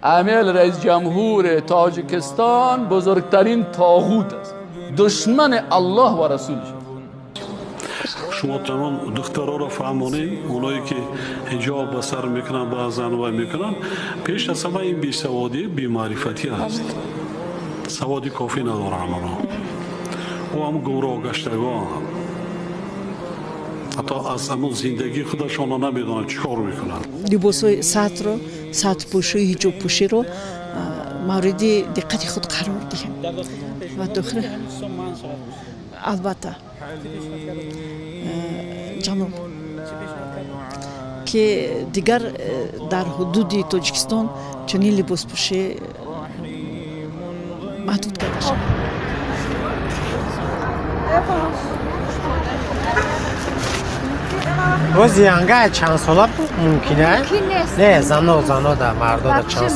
امیل رئیس جمهور تاجیکستان بزرگترین طاغوت است، دشمن الله و رسولش. شما تمام دخترها را فهمانی، اونایی که حجاب به سر میکنن بعضن و میکنن، پیش از همه این بیسوادی بیمعرفتی است. سوادی کافی ندارن و هم گمراه گشتگان، حتی از همون زندگی خودشان را نمیدونن چیکار میکنن. لباسای سطر رو، سطر پوشی، حجاب پوشی رو مورد دقت خود قرار دهیم و داخل البته جناب که دیگر در حدود تاجیکستان چنین لباس پوشی محدود کرده شد. روزی انگاه چند ساله ممکنه؟ نه زنها در مردا در چند